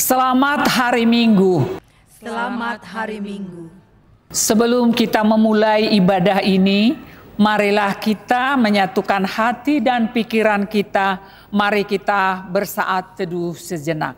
Selamat hari Minggu. Selamat hari Minggu. Sebelum kita memulai ibadah ini, marilah kita menyatukan hati dan pikiran kita. Mari kita bersaat teduh sejenak.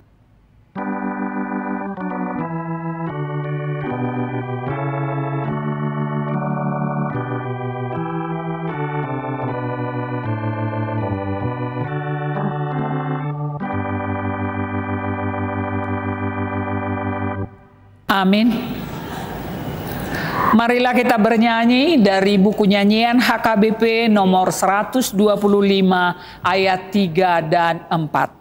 Amin. Marilah kita bernyanyi dari buku nyanyian HKBP nomor 125 ayat 3 dan 4.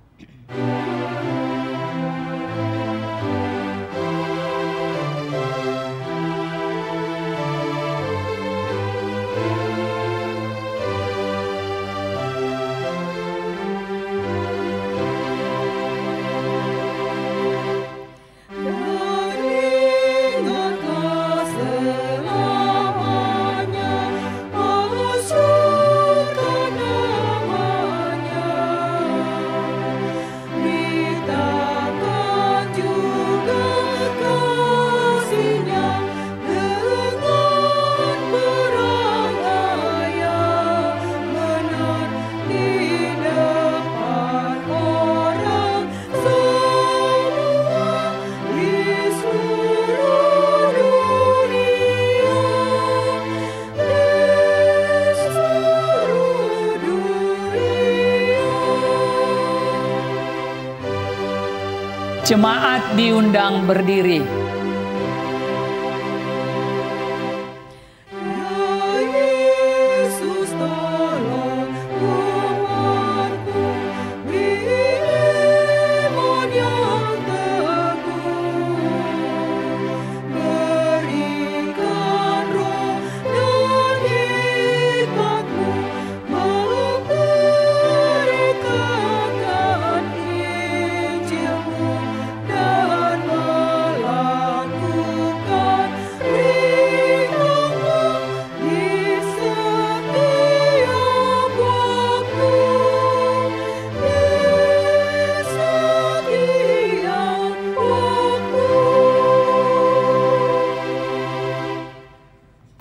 Jemaat diundang berdiri.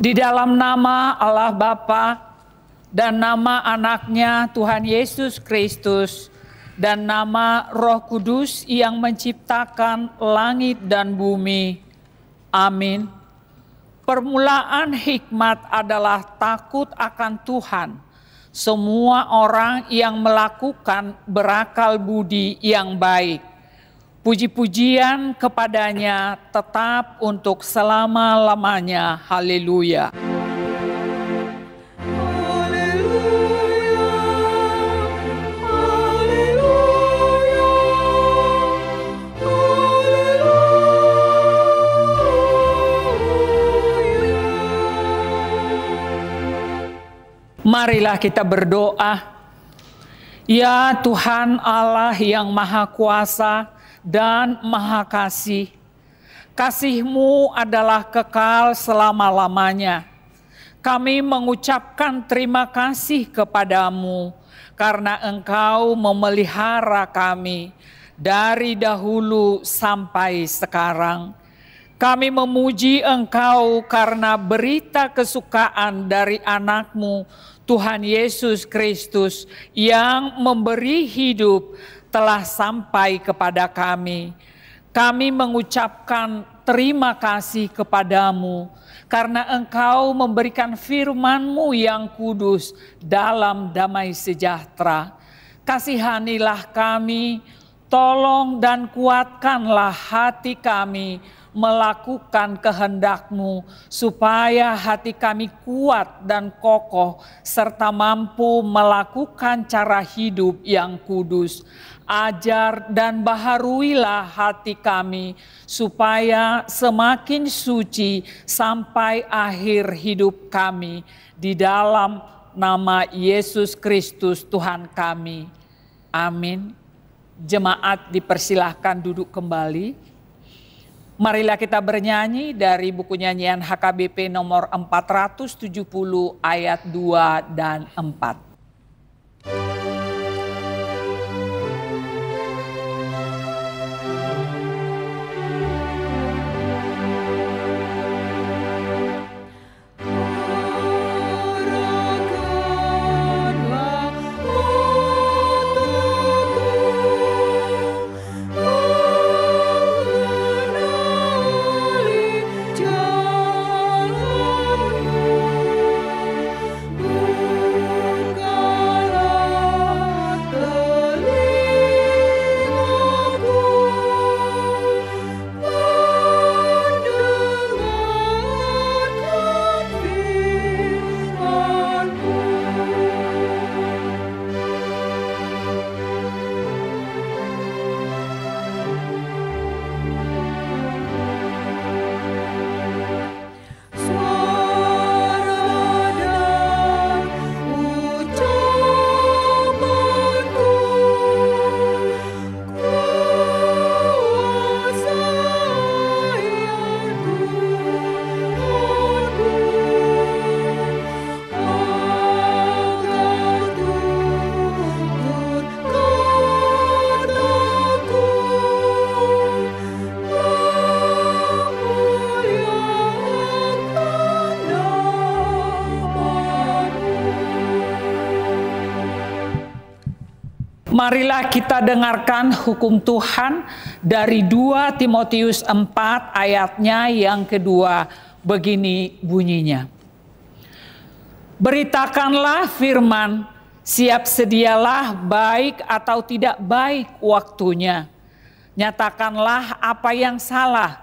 Di dalam nama Allah Bapa dan nama anaknya Tuhan Yesus Kristus dan nama Roh Kudus yang menciptakan langit dan bumi. Amin. Permulaan hikmat adalah takut akan Tuhan. Semua orang yang melakukan berakal budi yang baik. Puji-pujian kepadanya tetap untuk selama-lamanya. Haleluya. Marilah kita berdoa. Ya Tuhan Allah yang Maha Kuasa dan Maha Kasih, kasih-Mu adalah kekal selama-lamanya. Kami mengucapkan terima kasih kepadamu karena Engkau memelihara kami dari dahulu sampai sekarang. Kami memuji Engkau karena berita kesukaan dari anak-Mu, Tuhan Yesus Kristus, yang memberi hidup telah sampai kepada kami. Kami mengucapkan terima kasih kepadamu karena Engkau memberikan firman-Mu yang kudus dalam damai sejahtera. Kasihanilah kami, tolong dan kuatkanlah hati kami melakukan kehendak-Mu, supaya hati kami kuat dan kokoh, serta mampu melakukan cara hidup yang kudus. Ajar dan baharuilah hati kami, supaya semakin suci sampai akhir hidup kami. Di dalam nama Yesus Kristus Tuhan kami. Amin. Jemaat dipersilahkan duduk kembali. Marilah kita bernyanyi dari buku nyanyian HKBP nomor 470 ayat 2 dan 4. Marilah kita dengarkan hukum Tuhan dari 2 Timotius 4 ayatnya yang kedua. Begini bunyinya. Beritakanlah firman, siap sedialah baik atau tidak baik waktunya. Nyatakanlah apa yang salah,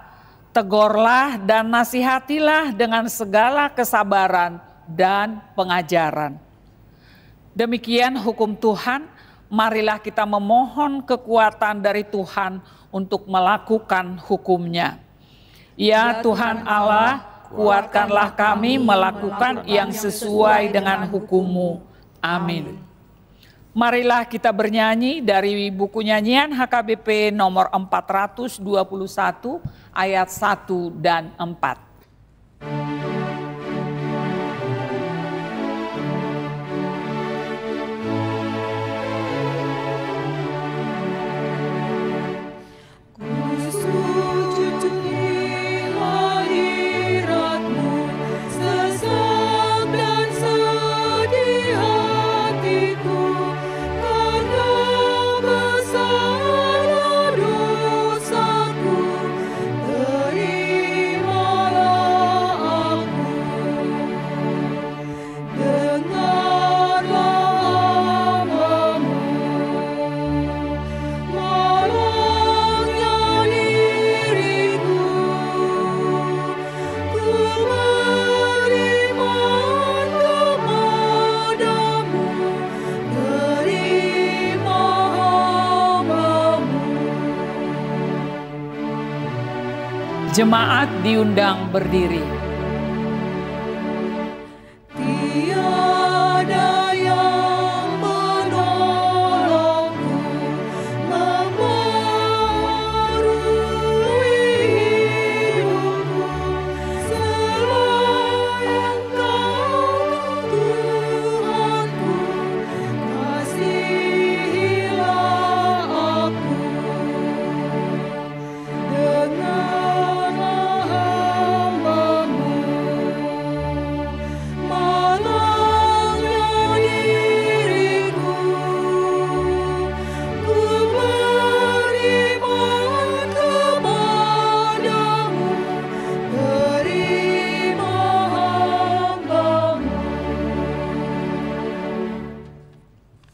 tegurlah dan nasihatilah dengan segala kesabaran dan pengajaran. Demikian hukum Tuhan. Marilah kita memohon kekuatan dari Tuhan untuk melakukan hukum-Nya. Ya Tuhan Allah, kuatkanlah kami melakukan yang sesuai dengan hukum-Mu. Amin. Marilah kita bernyanyi dari buku nyanyian HKBP nomor 421 ayat 1 dan 4. Jemaat diundang berdiri. Tiada yang menolongku, memerui hidupku, selain Engkau Tuhanku, kasihilah aku.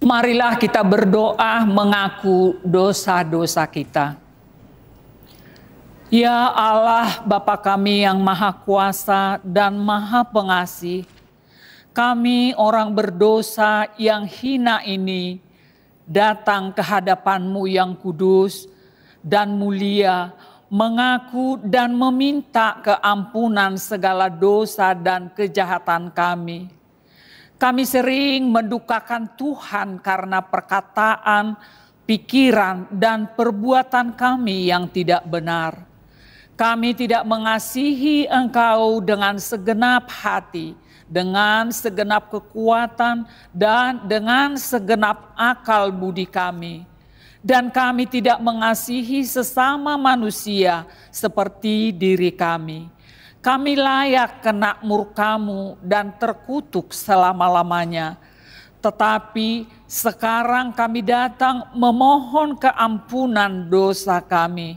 Marilah kita berdoa mengaku dosa-dosa kita. Ya Allah, Bapa kami yang Maha Kuasa dan Maha Pengasih, kami orang berdosa yang hina ini datang ke hadapan-Mu yang kudus dan mulia, mengaku dan meminta keampunan segala dosa dan kejahatan kami. Kami sering mendukakan Tuhan karena perkataan, pikiran, dan perbuatan kami yang tidak benar. Kami tidak mengasihi Engkau dengan segenap hati, dengan segenap kekuatan, dan dengan segenap akal budi kami. Dan kami tidak mengasihi sesama manusia seperti diri kami. Kami layak kena murka-Mu dan terkutuk selama-lamanya. Tetapi sekarang kami datang memohon keampunan dosa kami.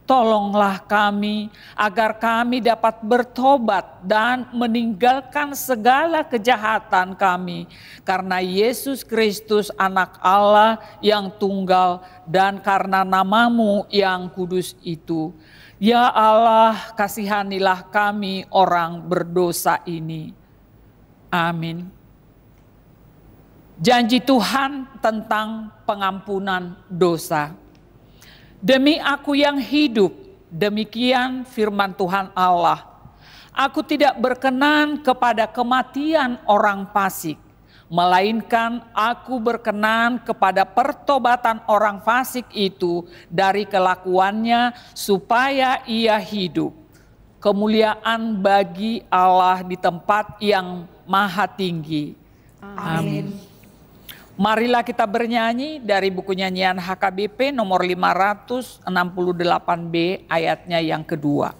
Tolonglah kami agar kami dapat bertobat dan meninggalkan segala kejahatan kami. Karena Yesus Kristus anak Allah yang tunggal dan karena nama-Mu yang kudus itu. Ya Allah, kasihanilah kami orang berdosa ini. Amin. Janji Tuhan tentang pengampunan dosa. Demi aku yang hidup, demikian firman Tuhan Allah. Aku tidak berkenan kepada kematian orang fasik, melainkan aku berkenan kepada pertobatan orang fasik itu dari kelakuannya supaya ia hidup. Kemuliaan bagi Allah di tempat yang maha tinggi. Amin. Marilah kita bernyanyi dari buku nyanyian HKBP nomor 568B ayatnya yang kedua.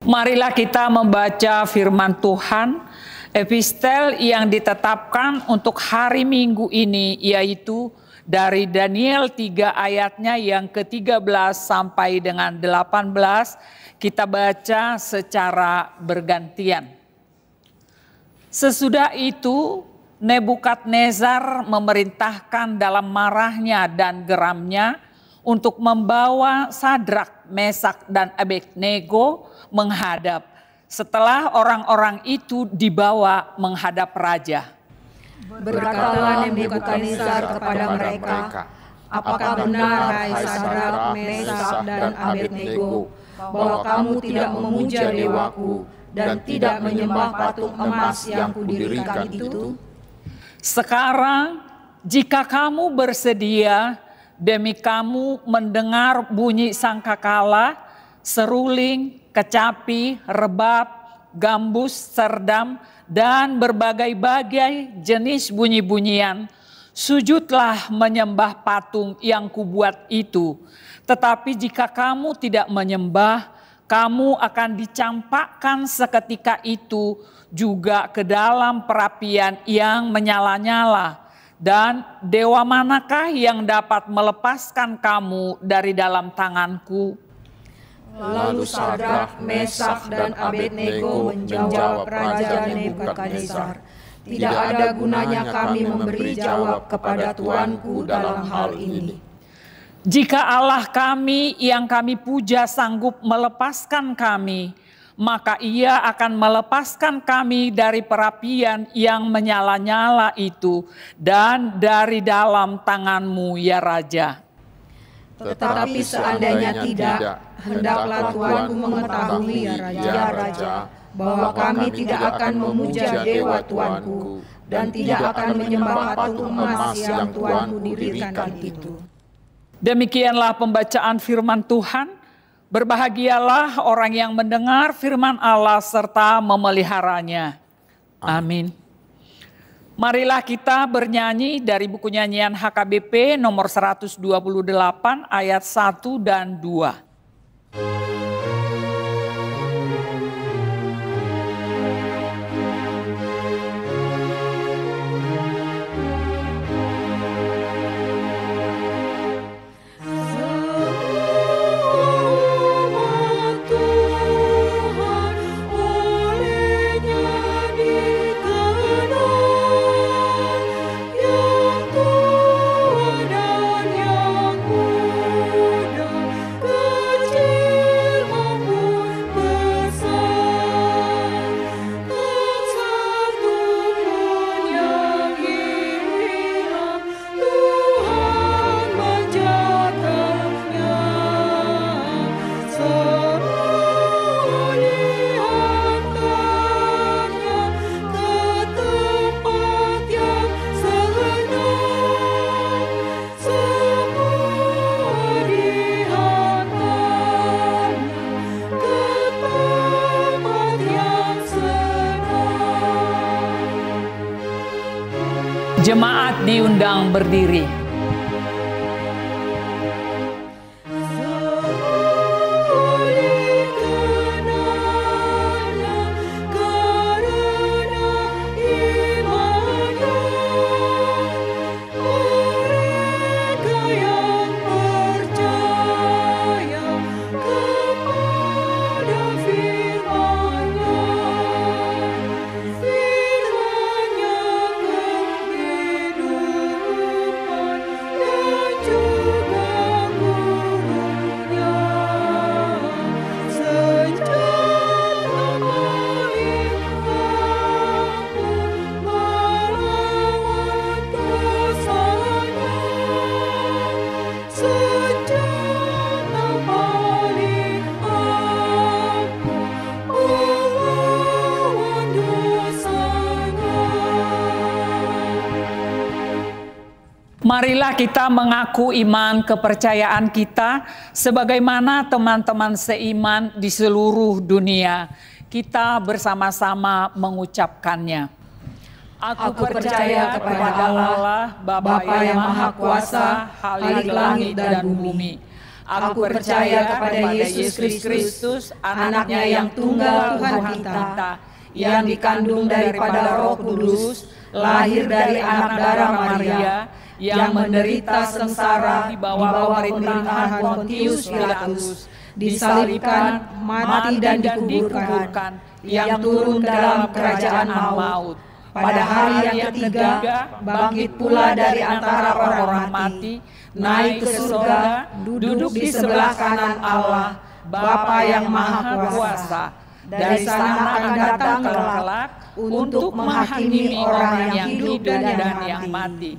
Marilah kita membaca firman Tuhan, epistel yang ditetapkan untuk hari Minggu ini, yaitu dari Daniel 3 ayatnya yang ke-13 sampai dengan 18, kita baca secara bergantian. Sesudah itu, Nebukadnezar memerintahkan dalam marahnya dan geramnya untuk membawa Sadrak, Mesak, dan Abednego menghadap. Setelah orang-orang itu dibawa menghadap raja. Berkatalah Nebukadnezar kepada mereka, apakah benar hai Sadrak, Mesak, dan Abednego, bahwa kamu tidak memuja dewaku dan tidak menyembah patung emas yang kudirikan itu? Sekarang, jika kamu bersedia, demi kamu mendengar bunyi sangkakala, seruling, kecapi, rebab, gambus, serdam, dan berbagai-bagai jenis bunyi-bunyian, sujudlah menyembah patung yang kubuat itu. Tetapi jika kamu tidak menyembah, kamu akan dicampakkan seketika itu juga ke dalam perapian yang menyala-nyala. Dan dewa manakah yang dapat melepaskan kamu dari dalam tanganku? Lalu Sadrak, Mesak, dan Abednego menjawab Raja Nebukadnezar, tidak ada gunanya kami memberi jawab kepada Tuanku dalam hal ini. Jika Allah kami yang kami puja sanggup melepaskan kami, maka Ia akan melepaskan kami dari perapian yang menyala-nyala itu dan dari dalam tanganmu, ya Raja. Tetapi seandainya tidak, hendaklah Tuanku mengetahui, ya Raja, bahwa kami tidak akan memuja dewa Tuanku dan tidak akan menyembah patung emas yang Tuanku dirikan itu. Demikianlah pembacaan firman Tuhan. Berbahagialah orang yang mendengar firman Allah serta memeliharanya. Amin. Marilah kita bernyanyi dari buku nyanyian HKBP nomor 128 ayat 1 dan 2. Jemaat diundang berdiri. Marilah kita mengaku iman kepercayaan kita sebagaimana teman-teman seiman di seluruh dunia. Kita bersama-sama mengucapkannya. Aku percaya kepada Allah, Bapa yang Maha Kuasa, Khalik langit dan bumi. Aku percaya kepada Yesus Kristus, anaknya yang tunggal Tuhan kita, yang dikandung daripada Roh Kudus, lahir dari anak darah Maria, yang menderita sengsara di bawah pemerintahan Pontius Pilatus, disalibkan, mati dan dikuburkan, yang turun dalam kerajaan maut. Pada hari yang ketiga, bangkit pula dari antara orang mati, naik ke surga, duduk di sebelah kanan Allah, Bapa yang Maha Kuasa. Dari sana akan datang kelak untuk menghakimi orang yang hidup dan yang mati.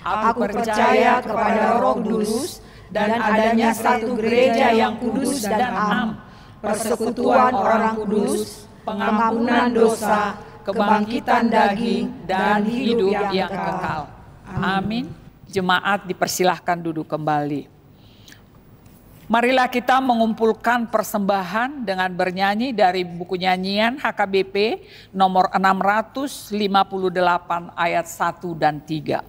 Aku percaya kepada Roh Kudus dan adanya satu gereja yang kudus dan am, persekutuan orang kudus, pengampunan dosa, kebangkitan daging, dan hidup yang kekal. Amin. Jemaat dipersilahkan duduk kembali. Marilah kita mengumpulkan persembahan dengan bernyanyi dari buku nyanyian HKBP nomor 658 ayat 1 dan 3.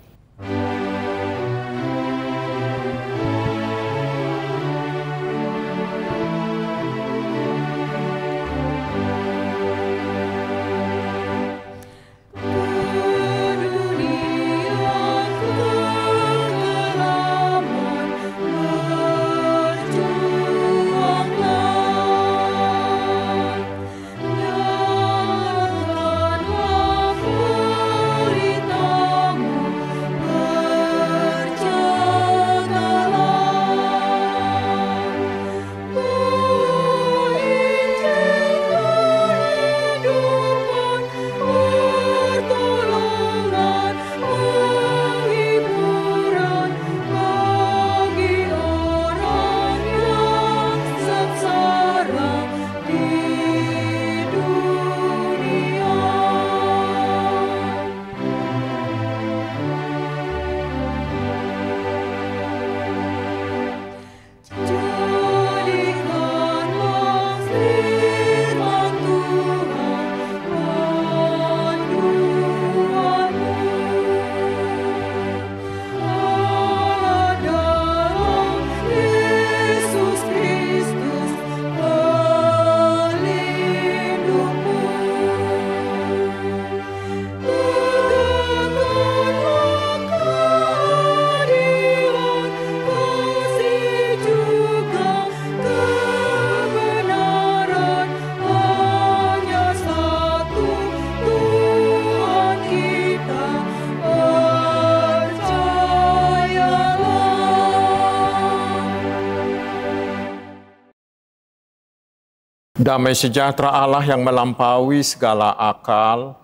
Damai sejahtera Allah yang melampaui segala akal,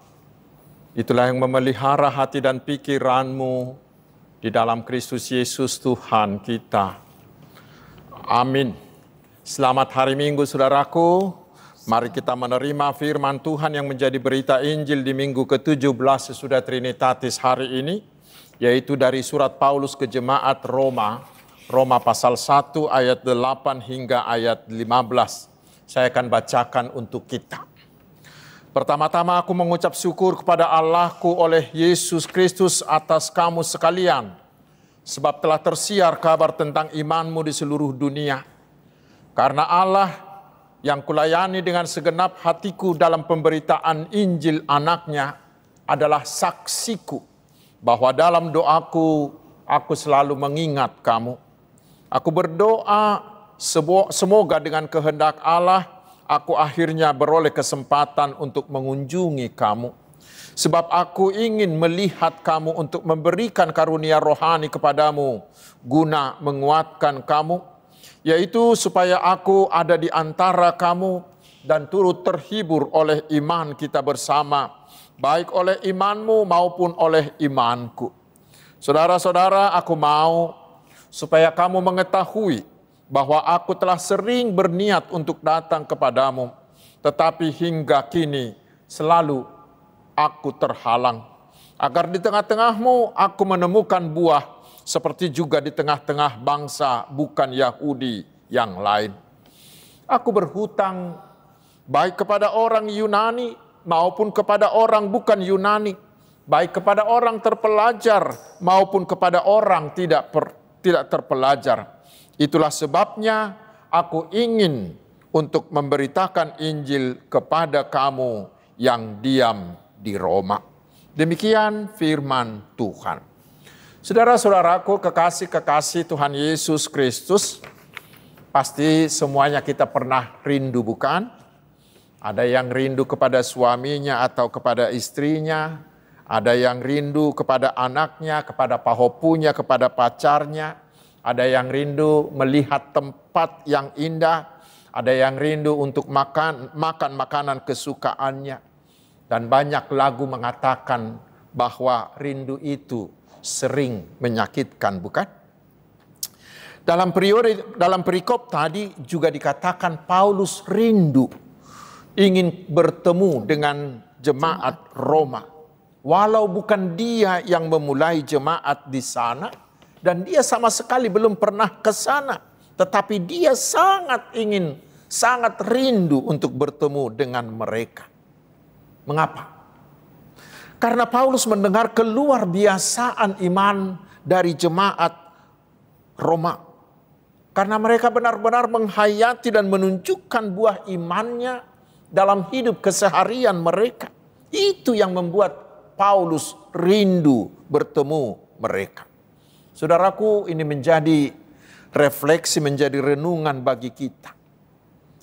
itulah yang memelihara hati dan pikiranmu di dalam Kristus Yesus Tuhan kita. Amin. Selamat hari Minggu saudaraku. Mari kita menerima firman Tuhan yang menjadi berita Injil di minggu ke-17 sesudah Trinitatis hari ini, yaitu dari surat Paulus ke jemaat Roma, Roma pasal 1 ayat 8 hingga ayat 15. Saya akan bacakan untuk kita. Pertama-tama aku mengucap syukur kepada Allahku oleh Yesus Kristus atas kamu sekalian, sebab telah tersiar kabar tentang imanmu di seluruh dunia. Karena Allah yang kulayani dengan segenap hatiku dalam pemberitaan Injil anaknya adalah saksiku, bahwa dalam doaku aku selalu mengingat kamu. Aku berdoa semoga dengan kehendak Allah, aku akhirnya beroleh kesempatan untuk mengunjungi kamu. Sebab aku ingin melihat kamu untuk memberikan karunia rohani kepadamu, guna menguatkan kamu, yaitu supaya aku ada di antara kamu dan turut terhibur oleh iman kita bersama, baik oleh imanmu maupun oleh imanku. Saudara-saudara, aku mau supaya kamu mengetahui bahwa aku telah sering berniat untuk datang kepadamu, tetapi hingga kini selalu aku terhalang. Agar di tengah-tengahmu aku menemukan buah, seperti juga di tengah-tengah bangsa bukan Yahudi yang lain. Aku berhutang baik kepada orang Yunani maupun kepada orang bukan Yunani, baik kepada orang terpelajar maupun kepada orang tidak terpelajar. Itulah sebabnya aku ingin untuk memberitakan Injil kepada kamu yang diam di Roma. Demikian firman Tuhan. Saudara-saudaraku, kekasih-kekasih Tuhan Yesus Kristus, pasti semuanya kita pernah rindu, bukan? Ada yang rindu kepada suaminya atau kepada istrinya, ada yang rindu kepada anaknya, kepada pahopunya, kepada pacarnya, ada yang rindu melihat tempat yang indah, ada yang rindu untuk makan makanan kesukaannya. Dan banyak lagu mengatakan bahwa rindu itu sering menyakitkan, bukan? Dalam perikop tadi juga dikatakan Paulus rindu ingin bertemu dengan jemaat Roma. Walau bukan dia yang memulai jemaat di sana dan dia sama sekali belum pernah ke sana, tetapi dia sangat rindu untuk bertemu dengan mereka. Mengapa? Karena Paulus mendengar keluar biasaan iman dari jemaat Roma. Karena mereka benar-benar menghayati dan menunjukkan buah imannya dalam hidup keseharian mereka. Itu yang membuat Paulus rindu bertemu mereka. Saudaraku, ini menjadi refleksi, menjadi renungan bagi kita.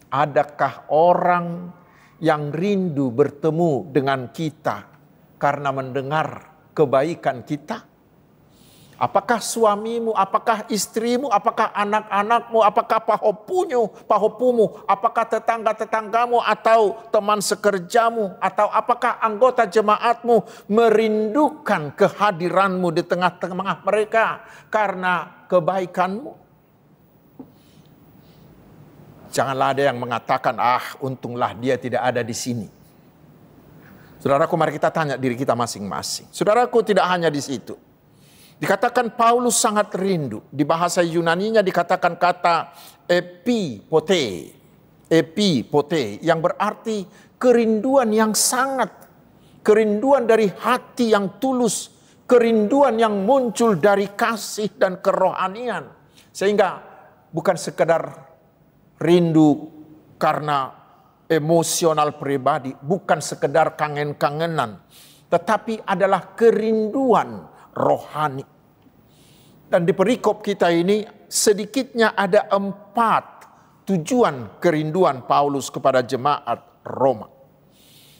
Adakah orang yang rindu bertemu dengan kita karena mendengar kebaikan kita? Apakah suamimu, apakah istrimu, apakah anak-anakmu, apakah pahopumu, apakah tetangga-tetanggamu atau teman sekerjamu, atau apakah anggota jemaatmu merindukan kehadiranmu di tengah-tengah mereka karena kebaikanmu? Janganlah ada yang mengatakan, untunglah dia tidak ada di sini. Saudaraku, mari kita tanya diri kita masing-masing. Saudaraku, tidak hanya di situ. Dikatakan Paulus sangat rindu. Di bahasa Yunaninya dikatakan kata epipote. Epipote yang berarti kerinduan yang sangat. Kerinduan dari hati yang tulus. Kerinduan yang muncul dari kasih dan kerohanian. Sehingga bukan sekedar rindu karena emosional pribadi, bukan sekedar kangen-kangenan, tetapi adalah kerinduan rohani. Dan di perikop kita ini sedikitnya ada 4 tujuan kerinduan Paulus kepada jemaat Roma.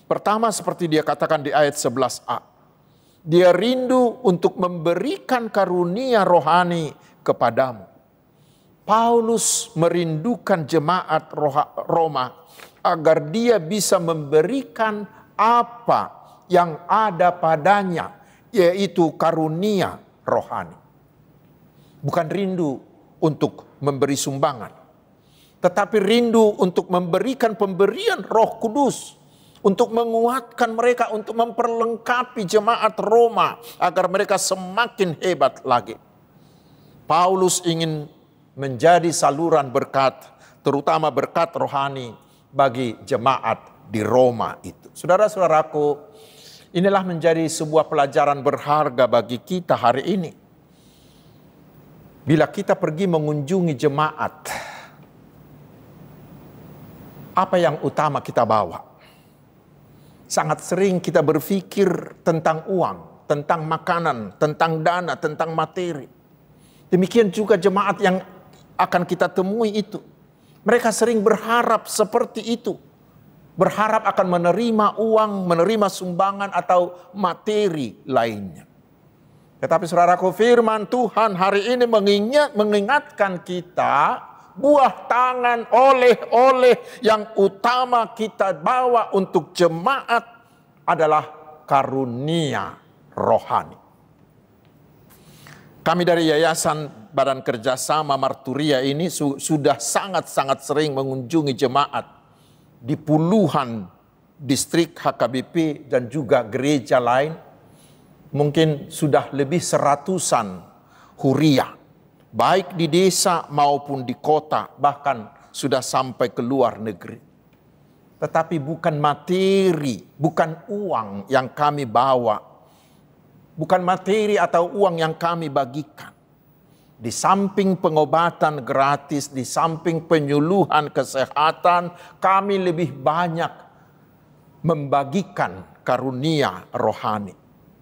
Pertama, seperti dia katakan di ayat 11a, dia rindu untuk memberikan karunia rohani kepadamu. Paulus merindukan jemaat Roma agar dia bisa memberikan apa yang ada padanya, yaitu karunia rohani. Bukan rindu untuk memberi sumbangan, tetapi rindu untuk memberikan pemberian Roh Kudus, untuk menguatkan mereka, untuk memperlengkapi jemaat Roma agar mereka semakin hebat lagi. Paulus ingin menjadi saluran berkat, terutama berkat rohani bagi jemaat di Roma itu. Saudara-saudaraku, inilah menjadi sebuah pelajaran berharga bagi kita hari ini. Bila kita pergi mengunjungi jemaat, apa yang utama kita bawa? Sangat sering kita berpikir tentang uang, tentang makanan, tentang dana, tentang materi. Demikian juga jemaat yang akan kita temui itu. Mereka sering berharap seperti itu. Berharap akan menerima uang, menerima sumbangan atau materi lainnya. Tetapi saudaraku, firman Tuhan hari ini mengingatkan kita, buah tangan oleh-oleh yang utama kita bawa untuk jemaat adalah karunia rohani. Kami dari Yayasan Badan Kerjasama Marturia ini sudah sangat-sangat sering mengunjungi jemaat di puluhan distrik HKBP dan juga gereja lain. Mungkin sudah lebih 100-an huriah, baik di desa maupun di kota, bahkan sudah sampai ke luar negeri. Tetapi bukan materi, bukan uang yang kami bawa, bukan materi atau uang yang kami bagikan. Di samping pengobatan gratis, di samping penyuluhan kesehatan, kami lebih banyak membagikan karunia rohani.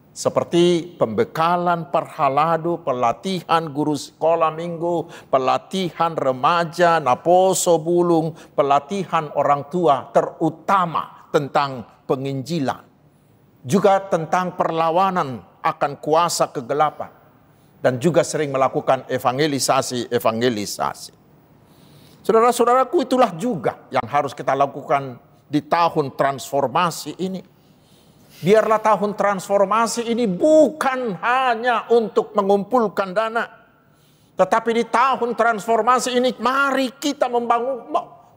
Seperti pembekalan perhalado, pelatihan guru sekolah minggu, pelatihan remaja, naposo bulung, pelatihan orang tua, terutama tentang penginjilan. Juga tentang perlawanan akan kuasa kegelapan. Dan juga sering melakukan evangelisasi. Saudara-saudaraku, itulah juga yang harus kita lakukan di tahun transformasi ini. Biarlah tahun transformasi ini bukan hanya untuk mengumpulkan dana. Tetapi di tahun transformasi ini mari kita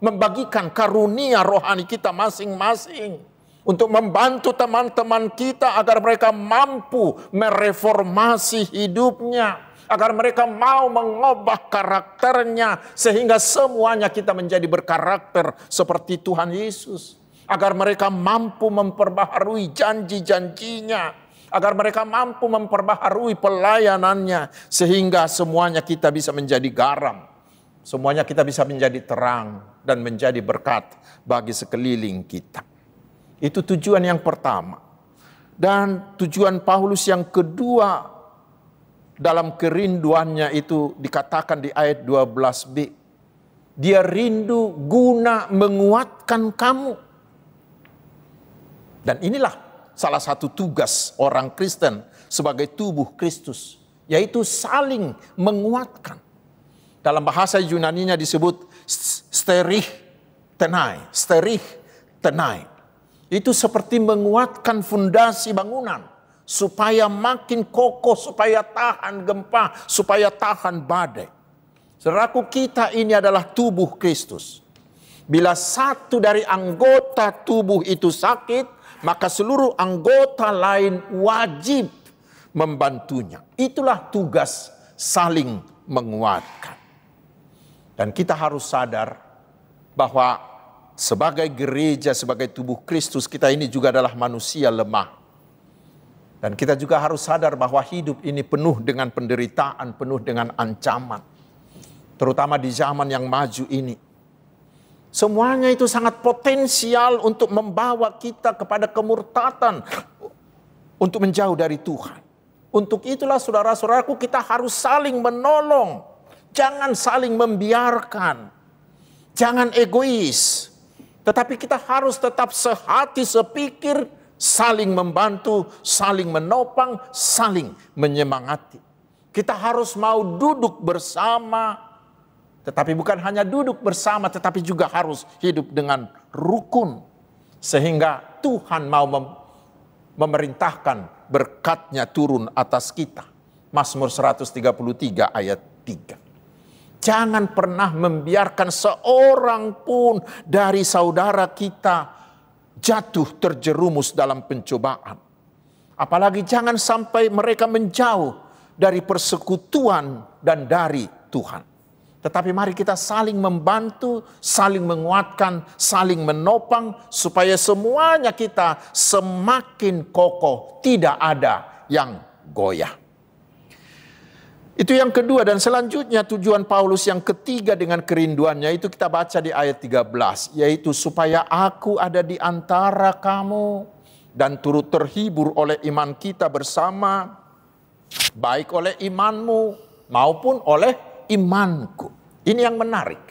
membagikan karunia rohani kita masing-masing. Untuk membantu teman-teman kita agar mereka mampu mereformasi hidupnya. Agar mereka mau mengubah karakternya. Sehingga semuanya kita menjadi berkarakter seperti Tuhan Yesus. Agar mereka mampu memperbaharui janji-janjinya. Agar mereka mampu memperbaharui pelayanannya. Sehingga semuanya kita bisa menjadi garam. Semuanya kita bisa menjadi terang dan menjadi berkat bagi sekeliling kita. Itu tujuan yang pertama. Dan tujuan Paulus yang kedua dalam kerinduannya itu dikatakan di ayat 12b. Dia rindu guna menguatkan kamu. Dan inilah salah satu tugas orang Kristen sebagai tubuh Kristus. Yaitu saling menguatkan. Dalam bahasa Yunaninya disebut sterich tenai. Itu seperti menguatkan fondasi bangunan. Supaya makin kokoh, supaya tahan gempa, supaya tahan badai. Saudaraku, kita ini adalah tubuh Kristus. Bila satu dari anggota tubuh itu sakit, maka seluruh anggota lain wajib membantunya. Itulah tugas saling menguatkan. Dan kita harus sadar bahwa sebagai gereja, sebagai tubuh Kristus, kita ini juga adalah manusia lemah. Dan kita juga harus sadar bahwa hidup ini penuh dengan penderitaan, penuh dengan ancaman. Terutama di zaman yang maju ini. Semuanya itu sangat potensial untuk membawa kita kepada kemurtatan. Untuk menjauh dari Tuhan. Untuk itulah saudara-saudaraku, kita harus saling menolong. Jangan saling membiarkan. Jangan egois. Tetapi kita harus tetap sehati, sepikir, saling membantu, saling menopang, saling menyemangati. Kita harus mau duduk bersama, tetapi bukan hanya duduk bersama, tetapi juga harus hidup dengan rukun. Sehingga Tuhan mau memerintahkan berkat-Nya turun atas kita. Mazmur 133 ayat 3. Jangan pernah membiarkan seorang pun dari saudara kita jatuh terjerumus dalam pencobaan. Apalagi jangan sampai mereka menjauh dari persekutuan dan dari Tuhan. Tetapi mari kita saling membantu, saling menguatkan, saling menopang supaya semuanya kita semakin kokoh, tidak ada yang goyah. Itu yang kedua, dan selanjutnya tujuan Paulus yang ketiga dengan kerinduannya itu kita baca di ayat 13. Yaitu supaya aku ada di antara kamu dan turut terhibur oleh iman kita bersama. Baik oleh imanmu maupun oleh imanku. Ini yang menarik.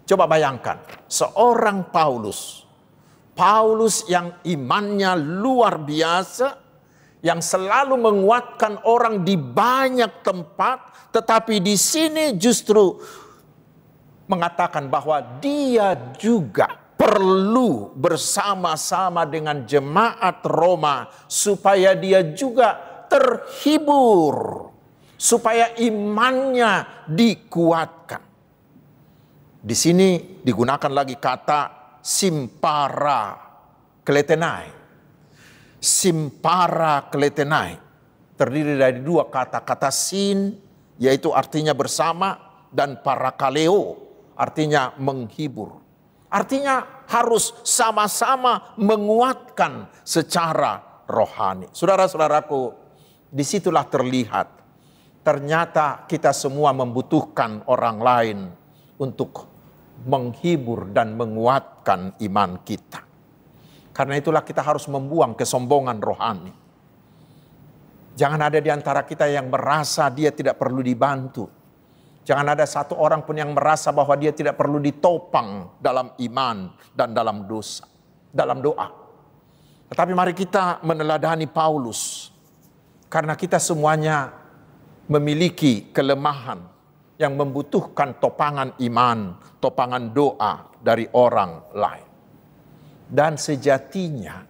Coba bayangkan, seorang Paulus yang imannya luar biasa, yang selalu menguatkan orang di banyak tempat, tetapi di sini justru mengatakan bahwa dia juga perlu bersama-sama dengan jemaat Roma supaya dia juga terhibur, supaya imannya dikuatkan. Di sini digunakan lagi kata simpara kletenai. Simpara kletenai terdiri dari dua kata sin, yaitu artinya bersama, dan parakaleo artinya menghibur. Artinya harus sama-sama menguatkan secara rohani. Saudara-saudaraku, disitulah terlihat Ternyata kita semua membutuhkan orang lain untuk menghibur dan menguatkan iman kita. Karena itulah kita harus membuang kesombongan rohani. Jangan ada di antara kita yang merasa dia tidak perlu dibantu. Jangan ada satu orang pun yang merasa bahwa dia tidak perlu ditopang dalam iman dan dalam dosa, dalam doa. Tetapi mari kita meneladani Paulus. Karena kita semuanya memiliki kelemahan yang membutuhkan topangan iman, topangan doa dari orang lain. Dan sejatinya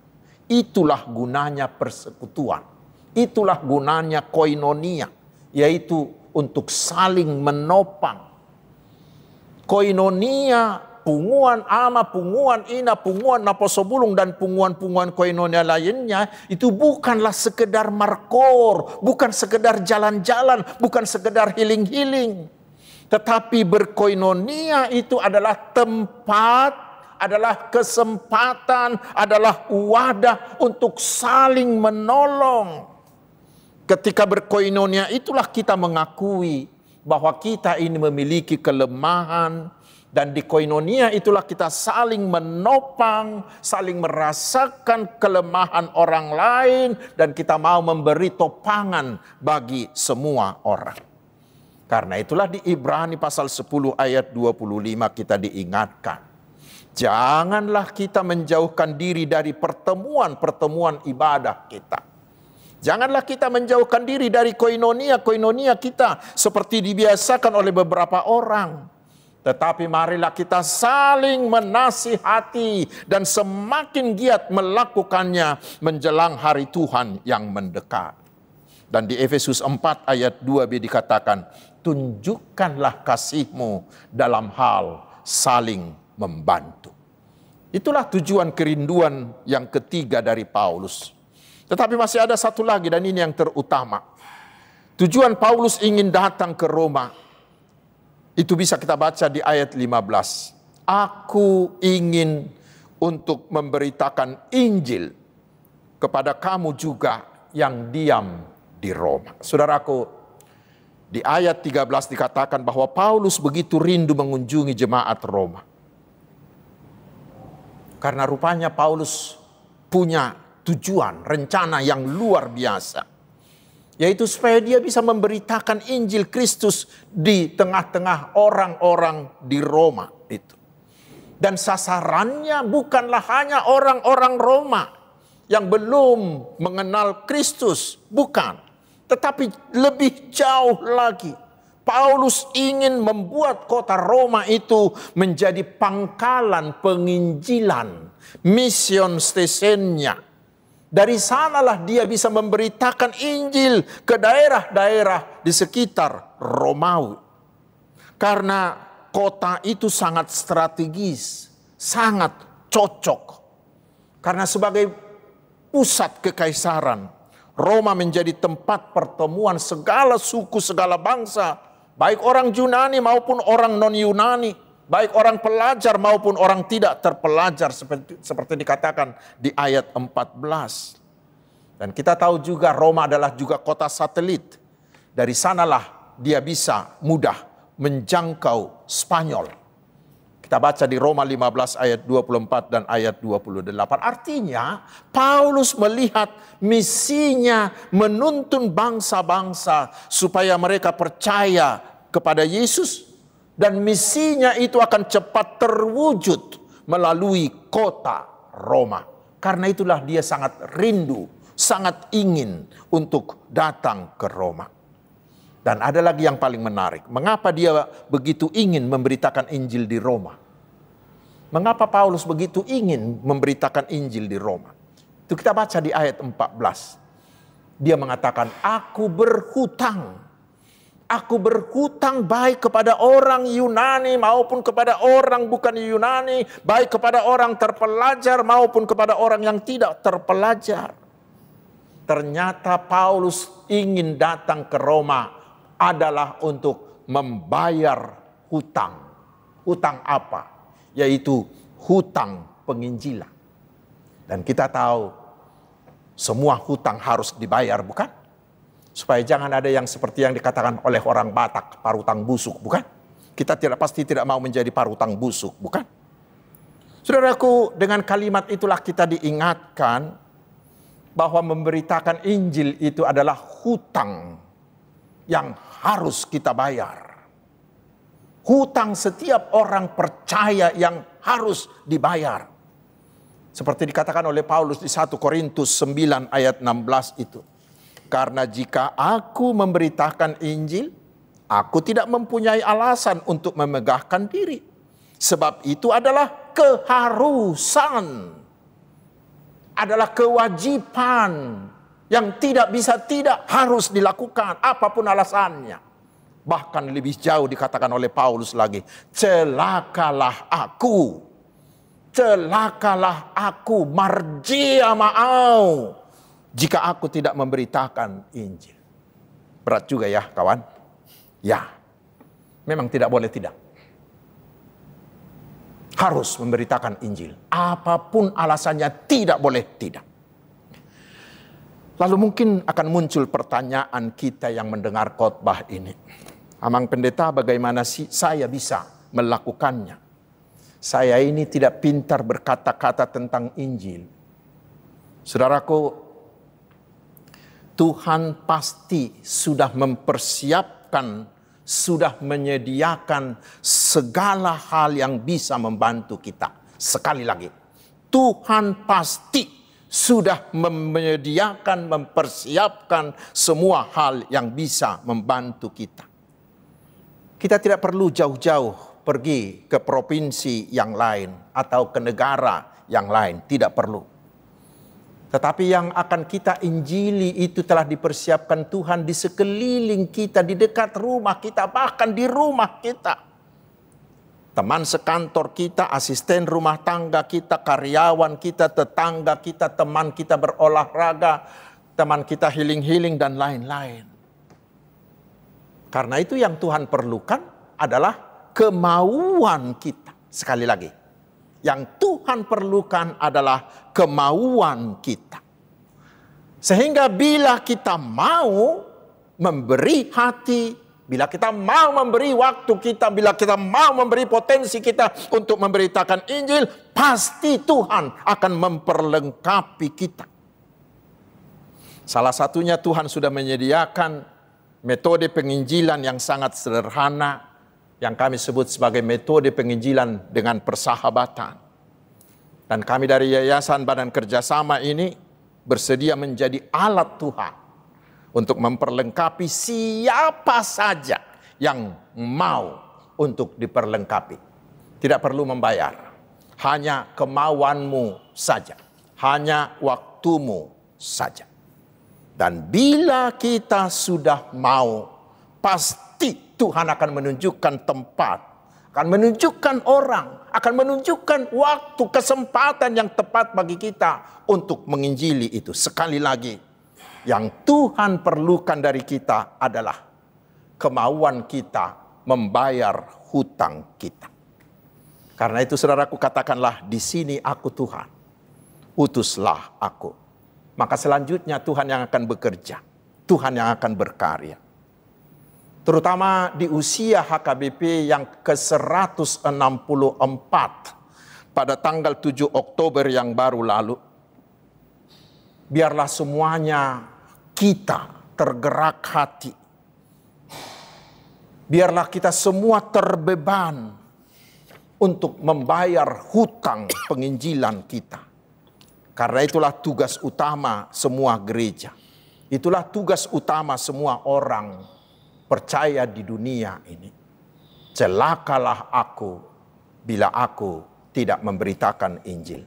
itulah gunanya persekutuan. Itulah gunanya koinonia, yaitu untuk saling menopang. Koinonia, punguan ama, punguan ina, punguan naposobulung, dan punguan-punguan koinonia lainnya itu bukanlah sekedar markor, bukan sekedar jalan-jalan, bukan sekedar healing-healing. Tetapi berkoinonia itu adalah tempat, adalah kesempatan, adalah wadah untuk saling menolong. Ketika berkoinonia itulah kita mengakui bahwa kita ini memiliki kelemahan, dan di koinonia itulah kita saling menopang, saling merasakan kelemahan orang lain, dan kita mau memberi topangan bagi semua orang. Karena itulah di Ibrani pasal 10 ayat 25 kita diingatkan. Janganlah kita menjauhkan diri dari pertemuan-pertemuan ibadah kita. Janganlah kita menjauhkan diri dari koinonia kita seperti dibiasakan oleh beberapa orang. Tetapi marilah kita saling menasihati dan semakin giat melakukannya menjelang hari Tuhan yang mendekat. Dan di Efesus 4 ayat 2b dikatakan, tunjukkanlah kasihmu dalam hal saling membantu. Itulah tujuan kerinduan yang ketiga dari Paulus. Tetapi masih ada satu lagi, dan ini yang terutama. Tujuan Paulus ingin datang ke Roma. Itu bisa kita baca di ayat 15. Aku ingin untuk memberitakan Injil kepada kamu juga yang diam di Roma. Saudaraku, di ayat 13 dikatakan bahwa Paulus begitu rindu mengunjungi jemaat Roma. Karena rupanya Paulus punya tujuan, rencana yang luar biasa. Yaitu supaya dia bisa memberitakan Injil Kristus di tengah-tengah orang-orang di Roma itu. Dan sasarannya bukanlah hanya orang-orang Roma yang belum mengenal Kristus, bukan. Tetapi lebih jauh lagi, Paulus ingin membuat kota Roma itu menjadi pangkalan penginjilan, mission stationnya. Dari sanalah dia bisa memberitakan Injil ke daerah-daerah di sekitar Romawi. Karena kota itu sangat strategis, sangat cocok. Karena sebagai pusat kekaisaran, Roma menjadi tempat pertemuan segala suku, segala bangsa. Baik orang Yunani maupun orang non-Yunani. Baik orang pelajar maupun orang tidak terpelajar, seperti dikatakan di ayat 14. Dan kita tahu juga Roma adalah juga kota satelit. Dari sanalah dia bisa mudah menjangkau Spanyol. Kita baca di Roma 15 ayat 24 dan ayat 28. Artinya Paulus melihat misinya menuntun bangsa-bangsa supaya mereka percaya kepada Yesus. Dan misinya itu akan cepat terwujud melalui kota Roma. Karena itulah dia sangat rindu, sangat ingin untuk datang ke Roma. Dan ada lagi yang paling menarik. Mengapa dia begitu ingin memberitakan Injil di Roma? Mengapa Paulus begitu ingin memberitakan Injil di Roma? Itu kita baca di ayat 14. Dia mengatakan, aku berhutang. Aku berhutang baik kepada orang Yunani maupun kepada orang bukan Yunani. Baik kepada orang terpelajar maupun kepada orang yang tidak terpelajar. Ternyata Paulus ingin datang ke Roma adalah untuk membayar hutang. Hutang apa? Yaitu hutang penginjilan. Dan kita tahu semua hutang harus dibayar, bukan? Supaya jangan ada yang seperti yang dikatakan oleh orang Batak, parutang busuk, bukan? Kita pasti tidak mau menjadi parutang busuk, bukan? Saudaraku, dengan kalimat itulah kita diingatkan bahwa memberitakan Injil itu adalah hutang yang harus kita bayar. Hutang setiap orang percaya yang harus dibayar. Seperti dikatakan oleh Paulus di 1 Korintus 9 ayat 16 itu. Karena jika aku memberitakan Injil, aku tidak mempunyai alasan untuk memegahkan diri. Sebab itu adalah keharusan. Adalah kewajiban yang tidak bisa tidak harus dilakukan apapun alasannya. Bahkan lebih jauh dikatakan oleh Paulus lagi, celakalah aku. Celakalah aku, marjia ma'au, jika aku tidak memberitakan Injil. Berat juga ya kawan? Ya, memang tidak boleh tidak. Harus memberitakan Injil. Apapun alasannya tidak boleh tidak. Lalu mungkin akan muncul pertanyaan kita yang mendengar khotbah ini. Amang pendeta, bagaimana sih saya bisa melakukannya? Saya ini tidak pintar berkata-kata tentang Injil. Saudaraku, Tuhan pasti sudah mempersiapkan, sudah menyediakan segala hal yang bisa membantu kita. Sekali lagi, Tuhan pasti sudah menyediakan, mempersiapkan semua hal yang bisa membantu kita. Kita tidak perlu jauh-jauh pergi ke provinsi yang lain atau ke negara yang lain, tidak perlu. Tetapi yang akan kita injili itu telah dipersiapkan Tuhan di sekeliling kita, di dekat rumah kita, bahkan di rumah kita. Teman sekantor kita, asisten rumah tangga kita, karyawan kita, tetangga kita, teman kita berolahraga, teman kita healing-healing dan lain-lain. Karena itu yang Tuhan perlukan adalah kemauan kita. Sekali lagi, yang Tuhan perlukan adalah kemauan kita. Sehingga bila kita mau memberi hati, bila kita mau memberi waktu kita, bila kita mau memberi potensi kita untuk memberitakan Injil, pasti Tuhan akan memperlengkapi kita. Salah satunya Tuhan sudah menyediakan metode penginjilan yang sangat sederhana, yang kami sebut sebagai metode penginjilan dengan persahabatan. Dan kami dari Yayasan Badan Kerjasama ini bersedia menjadi alat Tuhan untuk memperlengkapi siapa saja yang mau untuk diperlengkapi. Tidak perlu membayar, hanya kemauanmu saja, hanya waktumu saja. Dan bila kita sudah mau, pasti Tuhan akan menunjukkan tempat, akan menunjukkan orang, akan menunjukkan waktu, kesempatan yang tepat bagi kita untuk menginjili itu. Sekali lagi, yang Tuhan perlukan dari kita adalah kemauan kita membayar hutang kita. Karena itu saudaraku, katakanlah, di sini aku Tuhan, utuslah aku. Maka selanjutnya Tuhan yang akan bekerja, Tuhan yang akan berkarya. Terutama di usia HKBP yang ke-164 pada tanggal 7 Oktober yang baru lalu. Biarlah semuanya kita tergerak hati. Biarlah kita semua terbeban untuk membayar hutang penginjilan kita. Karena itulah tugas utama semua gereja. Itulah tugas utama semua orang percaya di dunia ini. Celakalah aku bila aku tidak memberitakan Injil.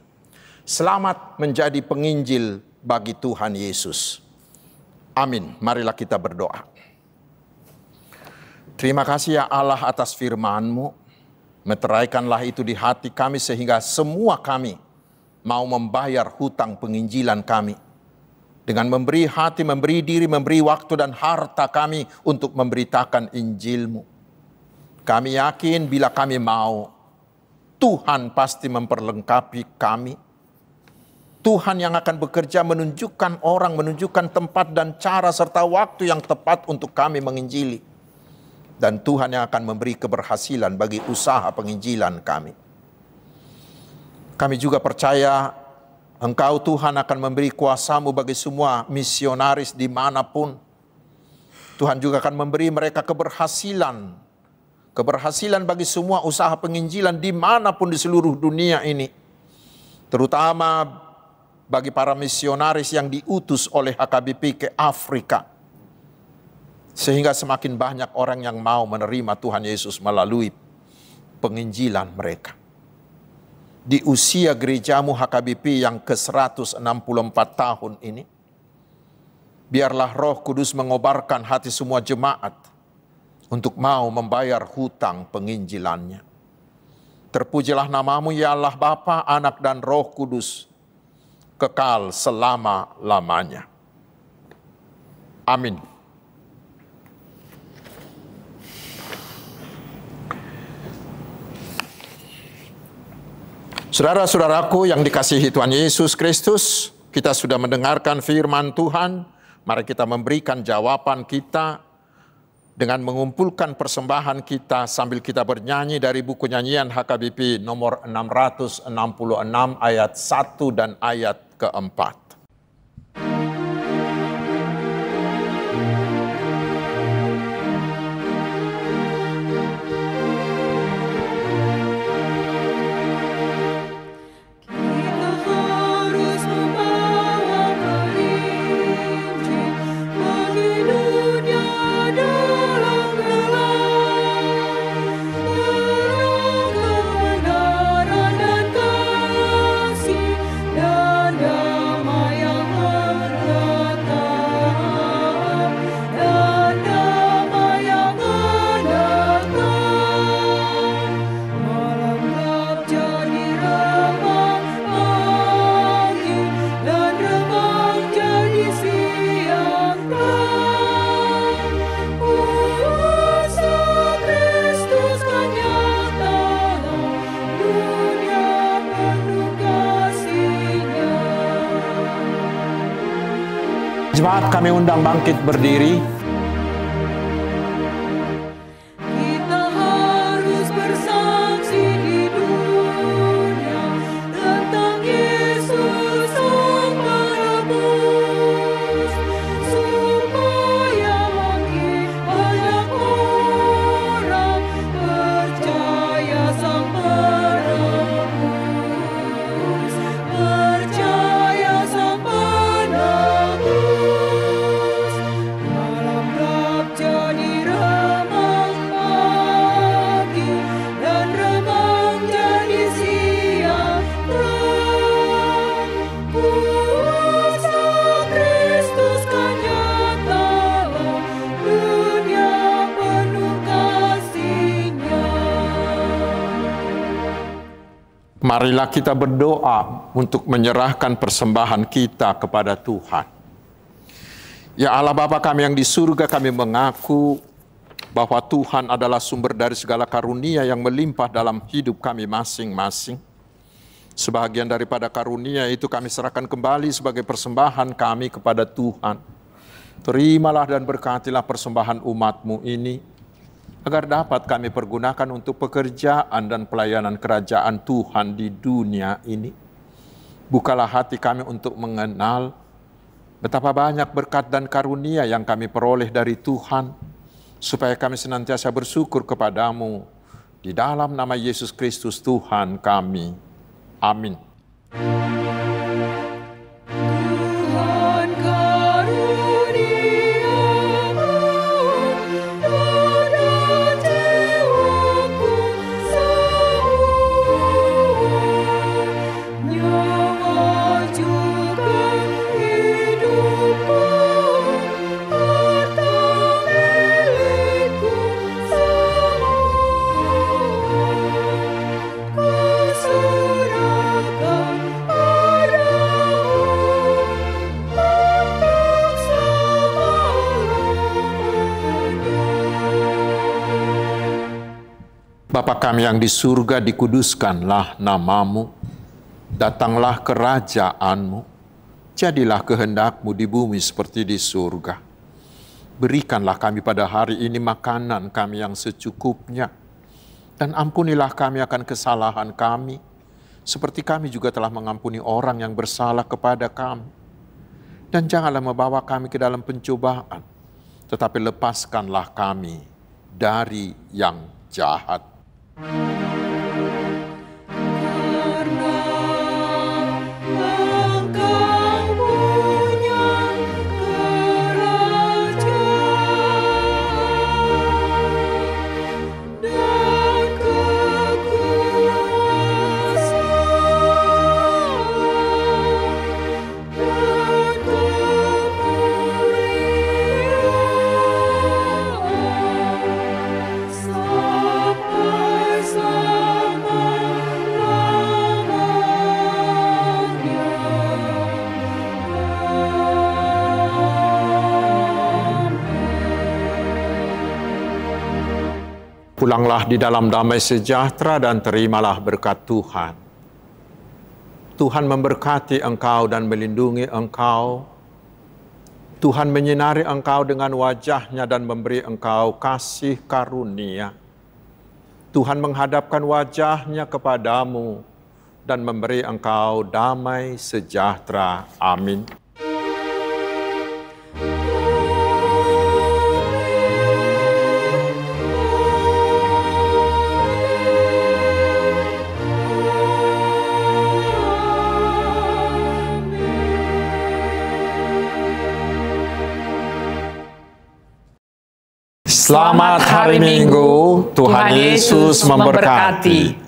Selamat menjadi penginjil bagi Tuhan Yesus. Amin. Marilah kita berdoa. Terima kasih ya Allah atas firman-Mu. Meteraikanlah itu di hati kami sehingga semua kami mau membayar hutang penginjilan kami. Dengan memberi hati, memberi diri, memberi waktu dan harta kami untuk memberitakan Injil-Mu. Kami yakin bila kami mau, Tuhan pasti memperlengkapi kami. Tuhan yang akan bekerja menunjukkan orang, menunjukkan tempat dan cara serta waktu yang tepat untuk kami menginjili. Dan Tuhan yang akan memberi keberhasilan bagi usaha penginjilan kami. Kami juga percaya Engkau Tuhan akan memberi kuasa-Mu bagi semua misionaris dimanapun. Tuhan juga akan memberi mereka keberhasilan. Keberhasilan bagi semua usaha penginjilan dimanapun di seluruh dunia ini. Terutama bagi para misionaris yang diutus oleh HKBP ke Afrika. Sehingga semakin banyak orang yang mau menerima Tuhan Yesus melalui penginjilan mereka. Di usia gerejamu HKBP yang ke-164 tahun ini, biarlah Roh Kudus mengobarkan hati semua jemaat untuk mau membayar hutang penginjilannya. Terpujilah namamu ya Allah Bapa, Anak dan Roh Kudus, kekal selama-lamanya. Amin. Saudara-saudaraku yang dikasihi Tuhan Yesus Kristus, kita sudah mendengarkan firman Tuhan. Mari kita memberikan jawaban kita dengan mengumpulkan persembahan kita sambil kita bernyanyi dari buku nyanyian HKBP nomor 666 ayat 1 dan ayat keempat. Jemaat kami undang bangkit berdiri. Kita harus bersaksi di dunia tentang Yesus Sang Penebus, supaya makin banyak orang percaya Sang Penebus, percaya Sang Penebus. Malam gelap jadi remang pagi, dan remang jadi siang terang. Kuasa Kristus kan nyata, dunia penuh kasih-Nya. Marilah kita berdoa untuk menyerahkan persembahan kita kepada Tuhan. Ya Allah Bapa kami yang di surga, kami mengaku bahwa Tuhan adalah sumber dari segala karunia yang melimpah dalam hidup kami masing-masing. Sebahagian daripada karunia itu kami serahkan kembali sebagai persembahan kami kepada Tuhan. Terimalah dan berkatilah persembahan umat-Mu ini, agar dapat kami pergunakan untuk pekerjaan dan pelayanan kerajaan Tuhan di dunia ini. Bukalah hati kami untuk mengenal betapa banyak berkat dan karunia yang kami peroleh dari Tuhan, supaya kami senantiasa bersyukur kepadamu, di dalam nama Yesus Kristus Tuhan kami. Amin. Tuhan karuniamu pada jiwaku semua, nyawa juga hidupku, harta milikku semua. Kuserahkan padamu untuk selama-lamanya. Bapa kami yang di surga, dikuduskanlah namamu. Datanglah kerajaan-Mu, jadilah kehendak-Mu di bumi seperti di surga. Berikanlah kami pada hari ini makanan kami yang secukupnya, dan ampunilah kami akan kesalahan kami, seperti kami juga telah mengampuni orang yang bersalah kepada kami. Dan janganlah membawa kami ke dalam pencobaan, tetapi lepaskanlah kami dari yang jahat. Pulanglah di dalam damai sejahtera dan terimalah berkat Tuhan. Tuhan memberkati engkau dan melindungi engkau. Tuhan menyinari engkau dengan wajah-Nya dan memberi engkau kasih karunia. Tuhan menghadapkan wajah-Nya kepadamu dan memberi engkau damai sejahtera. Amin. Selamat hari Minggu, Tuhan Yesus memberkati.